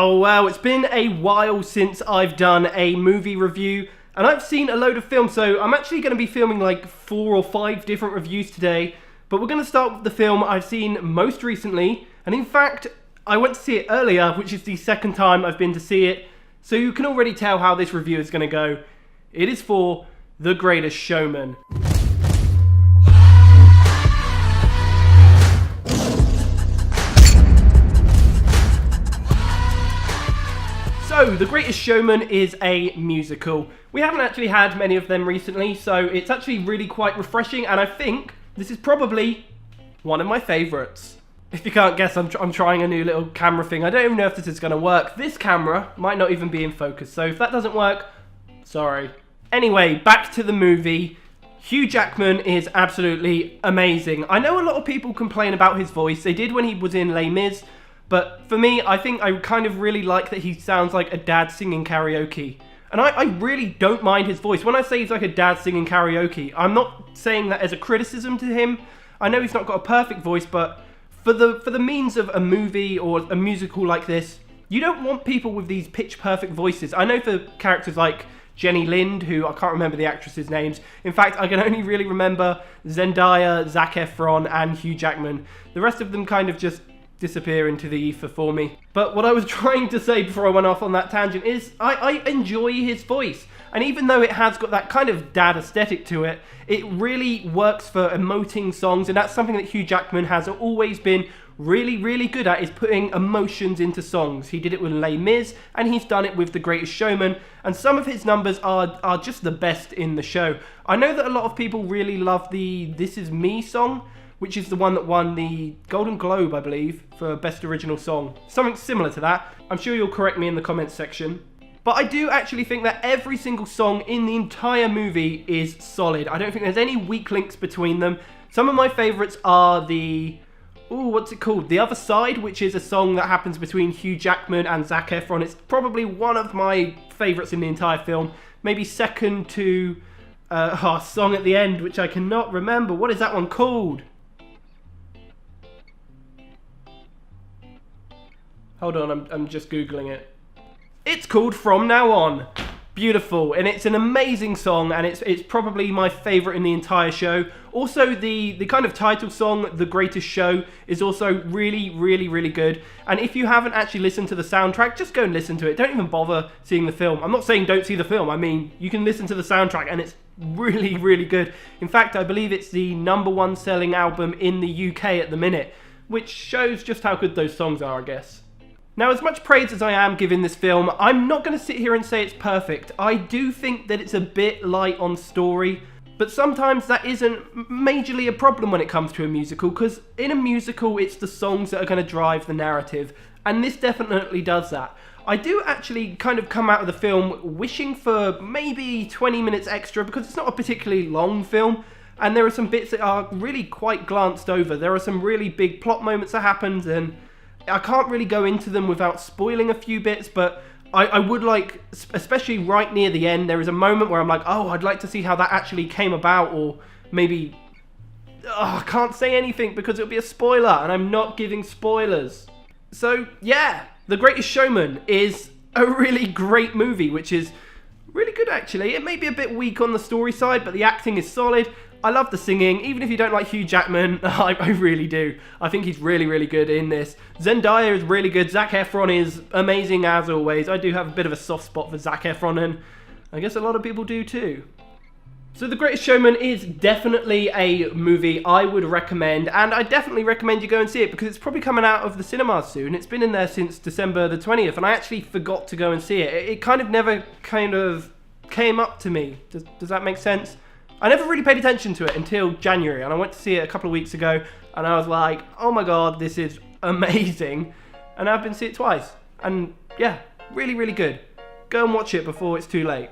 Oh wow, it's been a while since I've done a movie review, and I've seen a load of films, so I'm actually going to be filming like 4 or 5 different reviews today. But we're going to start with the film I've seen most recently, and in fact, I went to see it earlier, which is the second time I've been to see it, so you can already tell how this review is going to go. It is for The Greatest Showman. So, The Greatest Showman is a musical. We haven't actually had many of them recently, so it's actually really quite refreshing, and I think this is probably one of my favourites. If you can't guess, I'm trying a new little camera thing. I don't even know if this is going to work. This camera might not even be in focus, so if that doesn't work, sorry. Anyway, back to the movie. Hugh Jackman is absolutely amazing. I know a lot of people complain about his voice. They did when he was in Les Mis. But for me, I think I kind of really like that he sounds like a dad singing karaoke. And I really don't mind his voice. When I say he's like a dad singing karaoke, I'm not saying that as a criticism to him. I know he's not got a perfect voice, but for the means of a movie or a musical like this, you don't want people with these pitch perfect voices. I know for characters like Jenny Lind, who I can't remember the actresses' names. In fact, I can only really remember Zendaya, Zac Efron, and Hugh Jackman. The rest of them kind of just disappear into the ether for me. But what I was trying to say before I went off on that tangent is I enjoy his voice. And even though it has got that kind of dad aesthetic to it, it really works for emoting songs, and that's something that Hugh Jackman has always been really, really good at, is putting emotions into songs. He did it with Les Mis, and he's done it with The Greatest Showman, and some of his numbers are just the best in the show. I know that a lot of people really love the This Is Me song, which is the one that won the Golden Globe, I believe, for Best Original Song. Something similar to that. I'm sure you'll correct me in the comments section. But I do actually think that every single song in the entire movie is solid. I don't think there's any weak links between them. Some of my favourites are the... Ooh, what's it called? The Other Side, which is a song that happens between Hugh Jackman and Zac Efron. It's probably one of my favourites in the entire film. Maybe second to a song at the end, which I cannot remember. What is that one called? Hold on, I'm just Googling it. It's called From Now On. Beautiful, and it's an amazing song, and it's probably my favourite in the entire show. Also, the kind of title song, The Greatest Show, is also really, really, really good. And if you haven't actually listened to the soundtrack, just go and listen to it. Don't even bother seeing the film. I'm not saying don't see the film. I mean, you can listen to the soundtrack, and it's really, really good. In fact, I believe it's the #1 selling album in the UK at the minute, which shows just how good those songs are, I guess. Now, as much praise as I am giving this film, I'm not going to sit here and say it's perfect. I do think that it's a bit light on story, but sometimes that isn't majorly a problem when it comes to a musical, because in a musical, it's the songs that are going to drive the narrative, and this definitely does that. I do actually kind of come out of the film wishing for maybe 20 minutes extra, because it's not a particularly long film, and there are some bits that are really quite glanced over. There are some really big plot moments that happened, and I can't really go into them without spoiling a few bits, but I would like, especially right near the end, there is a moment where I'm like, oh, I'd like to see how that actually came about, or maybe, I can't say anything because it'll be a spoiler, and I'm not giving spoilers. So, yeah, The Greatest Showman is a really great movie, which is really good actually. It may be a bit weak on the story side, but the acting is solid. I love the singing. Even if you don't like Hugh Jackman, I really do. I think he's really, really good in this. Zendaya is really good. Zac Efron is amazing as always. I do have a bit of a soft spot for Zac Efron, and I guess a lot of people do too. So The Greatest Showman is definitely a movie I would recommend, and I definitely recommend you go and see it because it's probably coming out of the cinemas soon. It's been in there since December the 20th, and I actually forgot to go and see it. It kind of never came up to me. Does that make sense? I never really paid attention to it until January, and I went to see it a couple of weeks ago, and I was like, oh my god, this is amazing. And I've been to see it twice, and yeah, really, really good. Go and watch it before it's too late.